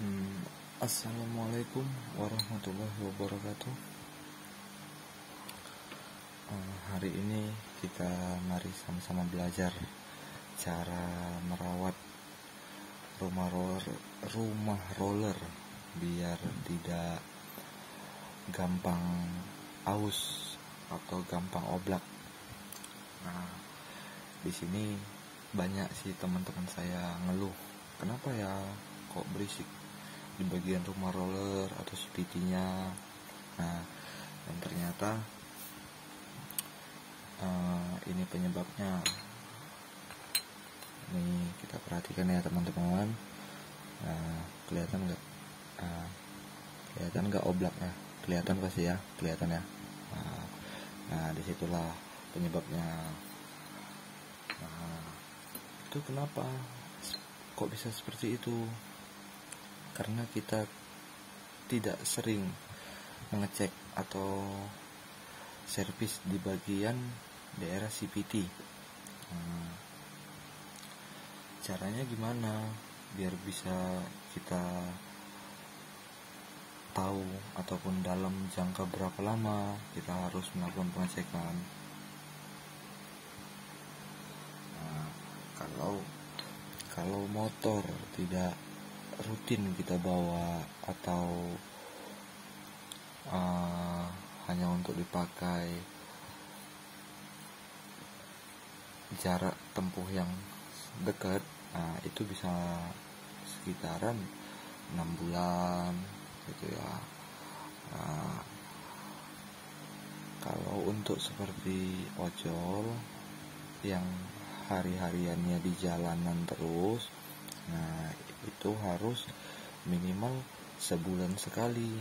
Hmm, Assalamualaikum warahmatullahi wabarakatuh. Hari ini kita mari sama-sama belajar cara merawat rumah roller biar tidak gampang aus atau gampang oblak. Nah, di sini banyak sih teman-teman saya ngeluh, kenapa ya kok berisik di bagian rumah roller atau CVT-nya. Nah, dan ternyata ini penyebabnya. Nih kita perhatikan ya teman-teman. Kelihatan nggak? Kelihatan nggak oblaknya? Kelihatan pasti ya, kelihatan ya. Nah, disitulah penyebabnya. Nah, itu kenapa? Kok bisa seperti itu? Karena kita tidak sering mengecek atau servis di bagian daerah CVT. Caranya gimana biar bisa kita tahu ataupun dalam jangka berapa lama kita harus melakukan pengecekan. Nah, kalau motor tidak rutin kita bawa atau hanya untuk dipakai jarak tempuh yang dekat, nah itu bisa sekitaran 6 bulan gitu ya. Nah, kalau untuk seperti ojol yang hari-hariannya di jalanan terus, nah itu harus minimal sebulan sekali.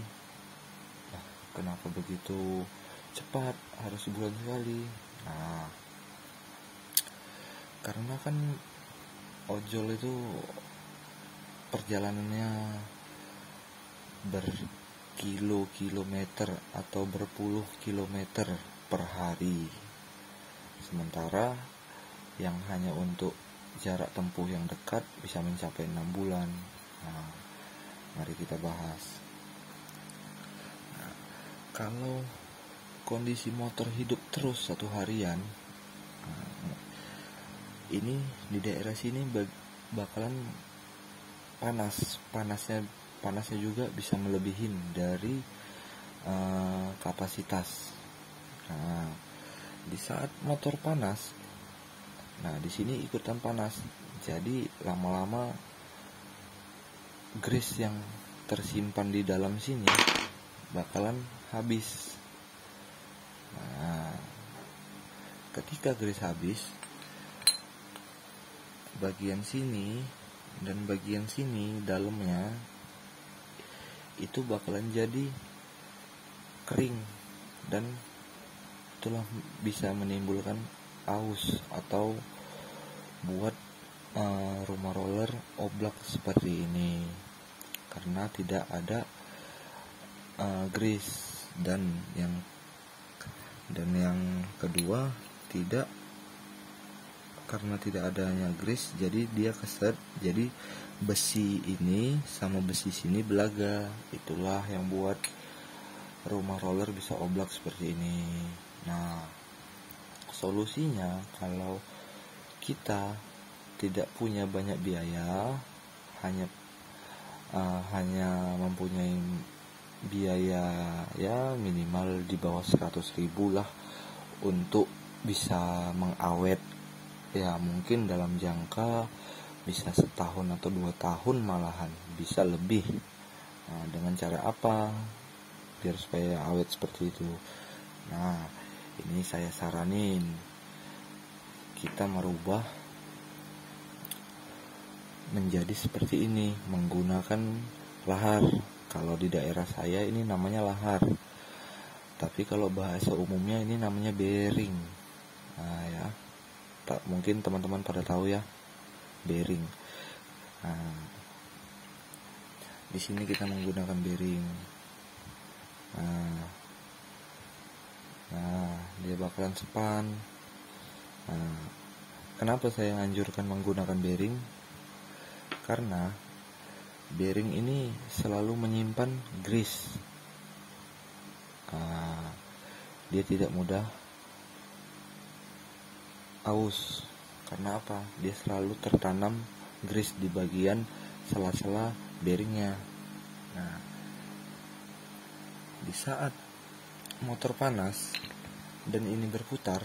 Nah, kenapa begitu cepat harus sebulan sekali? Nah, karena kan ojol itu perjalanannya berkilo-kilometer atau berpuluh kilometer per hari, sementara yang hanya untuk jarak tempuh yang dekat bisa mencapai 6 bulan. Nah, mari kita bahas. Nah, kalau kondisi motor hidup terus satu harian, ini di daerah sini bakalan panasnya juga bisa melebihin dari kapasitas. Nah, di saat motor panas, nah di sini ikutan panas, jadi lama-lama grease yang tersimpan di dalam sini bakalan habis. Nah, ketika grease habis, bagian sini dan bagian sini dalamnya itu bakalan jadi kering, dan itulah bisa menimbulkan aus atau buat rumah roller oblak seperti ini karena tidak ada grease. Dan yang kedua, karena tidak adanya grease, jadi dia keset, jadi besi ini sama besi sini belaga. Itulah yang buat rumah roller bisa oblak seperti ini. Nah, solusinya kalau kita tidak punya banyak biaya, hanya mempunyai biaya ya minimal di bawah 100.000 lah untuk bisa mengawet, ya mungkin dalam jangka bisa setahun atau 2 tahun, malahan bisa lebih. Nah, dengan cara apa biar supaya awet seperti itu? Nah, ini saya saranin kita merubah menjadi seperti ini, menggunakan lahar. Kalau di daerah saya ini namanya lahar, tapi kalau bahasa umumnya ini namanya bearing. Nah ya, mungkin teman-teman pada tahu ya, bearing. Nah, di sini kita menggunakan bearing. Nah, dia bakalan sepan. Nah, kenapa saya anjurkan menggunakan bearing? Karena bearing ini selalu menyimpan grease. Dia tidak mudah aus. Karena apa? Dia selalu tertanam grease di bagian sela-sela bearingnya. Nah, di saat motor panas dan ini berputar,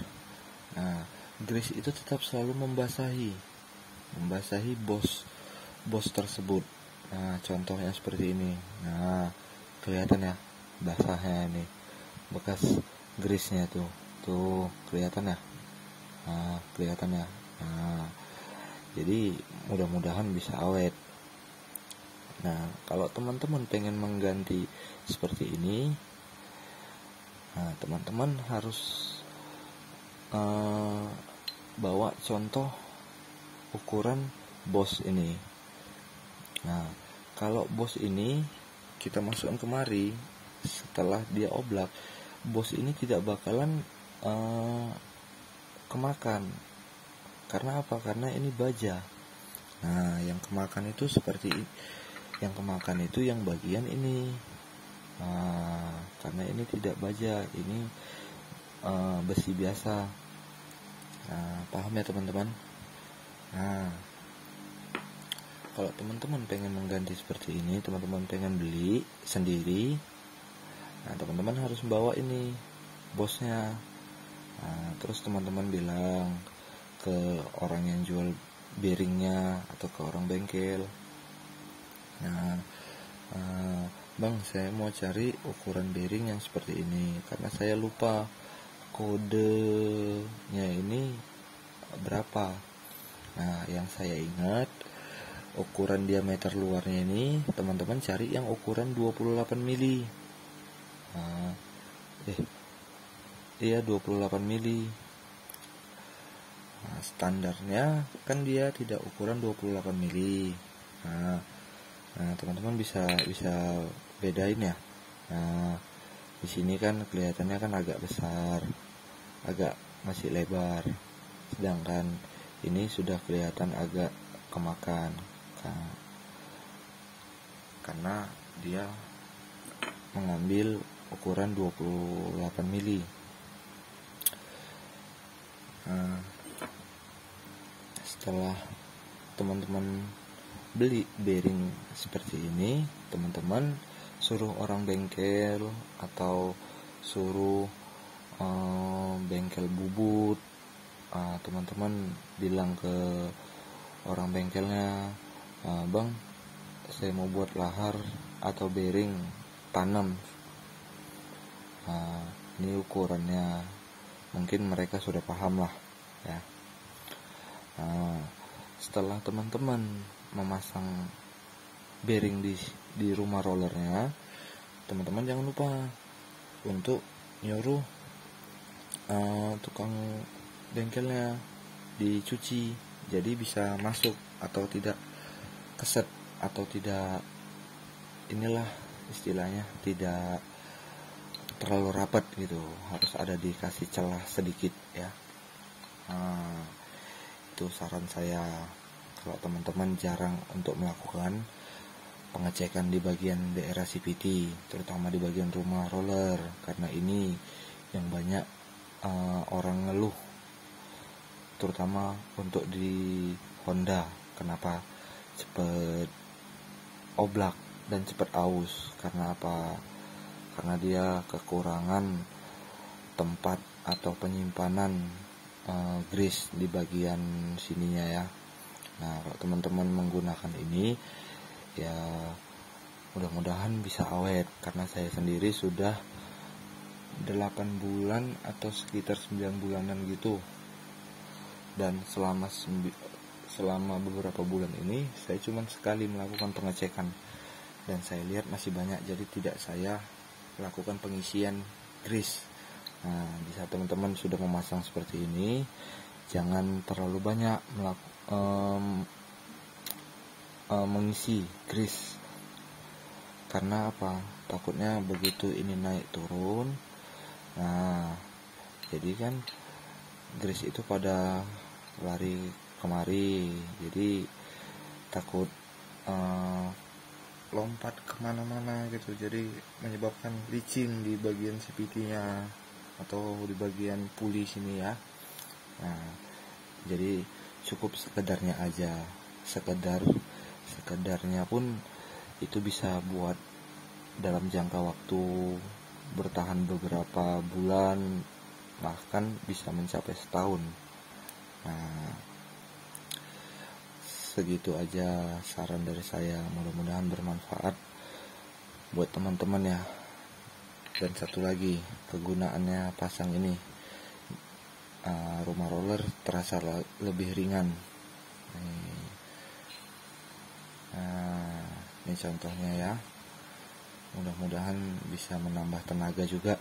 nah grease itu tetap selalu membasahi bos tersebut. Nah, contohnya seperti ini. Nah, kelihatan ya basahnya ini, bekas grease-nya tuh kelihatan ya. Nah, kelihatan ya. Nah, jadi mudah-mudahan bisa awet. Nah, kalau teman-teman pengen mengganti seperti ini, nah teman-teman harus bawa contoh ukuran bos ini. Nah, kalau bos ini kita masukkan kemari, setelah dia oblak, bos ini tidak bakalan kemakan. Karena apa? Karena ini baja. Nah, yang kemakan itu yang bagian ini. Nah, karena ini tidak baja, ini besi biasa. Nah, paham ya teman-teman? Nah, kalau teman-teman pengen mengganti seperti ini, teman-teman pengen beli sendiri, nah teman-teman harus bawa ini bosnya. Nah, terus teman-teman bilang ke orang yang jual bearingnya atau ke orang bengkel. Nah, bang, saya mau cari ukuran bearing yang seperti ini karena saya lupa kodenya ini berapa. Nah, yang saya ingat ukuran diameter luarnya ini teman-teman cari yang ukuran 28 mili. Nah, 28 mili. Nah, standarnya kan dia tidak ukuran 28 mili. Nah, teman-teman bisa bedain ya. Nah, di sini kan kelihatannya kan agak besar, agak masih lebar, sedangkan ini sudah kelihatan agak kemakan. Nah, karena dia mengambil ukuran 28 mili. Nah, setelah teman-teman beli bearing seperti ini, teman-teman suruh orang bengkel atau suruh bengkel bubut. Teman-teman bilang ke orang bengkelnya, bang, saya mau buat lahar atau bearing tanam. Ini ukurannya, mungkin mereka sudah paham lah ya. Setelah teman-teman memasang bearing di rumah rollernya, teman-teman jangan lupa untuk nyuruh tukang bengkelnya dicuci, jadi bisa masuk atau tidak keset atau tidak, inilah istilahnya, tidak terlalu rapat gitu, harus ada dikasih celah sedikit ya. Itu saran saya kalau teman-teman jarang untuk melakukan pengecekan di bagian daerah CVT, terutama di bagian rumah roller, karena ini yang banyak orang ngeluh, terutama untuk di Honda. Kenapa cepet oblak dan cepet aus? Karena apa? Karena dia kekurangan tempat atau penyimpanan grease di bagian sininya ya. Nah, kalau teman-teman menggunakan ini ya mudah-mudahan bisa awet, karena saya sendiri sudah 8 bulan atau sekitar 9 bulanan gitu, dan selama beberapa bulan ini saya cuma sekali melakukan pengecekan dan saya lihat masih banyak, jadi tidak saya lakukan pengisian grease. Nah, di saat teman-teman sudah memasang seperti ini, jangan terlalu banyak mengisi grease. Karena apa? Takutnya begitu ini naik turun, nah jadi kan grease itu pada lari kemari, jadi takut lompat kemana-mana gitu, jadi menyebabkan licin di bagian CVT-nya atau di bagian puli sini ya. Nah, jadi cukup sekedarnya aja, sekedarnya pun itu bisa buat dalam jangka waktu bertahan beberapa bulan, bahkan bisa mencapai setahun. Nah, segitu aja saran dari saya, mudah-mudahan bermanfaat buat teman-teman ya. Dan satu lagi, kegunaannya pasang ini, rumah roller terasa lebih ringan. Ini contohnya ya, mudah-mudahan bisa menambah tenaga juga.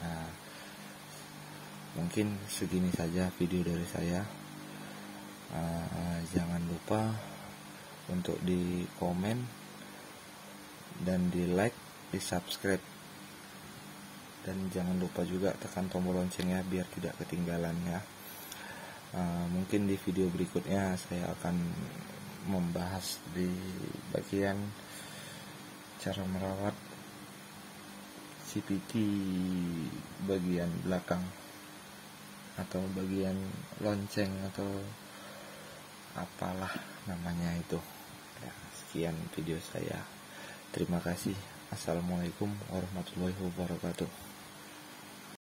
Nah, mungkin segini saja video dari saya. Jangan lupa untuk di komen dan di like, di subscribe, dan jangan lupa juga tekan tombol loncengnya biar tidak ketinggalan ya. Mungkin di video berikutnya saya akan membahas di bagian cara merawat CVT bagian belakang atau bagian lonceng atau apalah namanya itu ya. Sekian video saya, terima kasih. Assalamualaikum warahmatullahi wabarakatuh.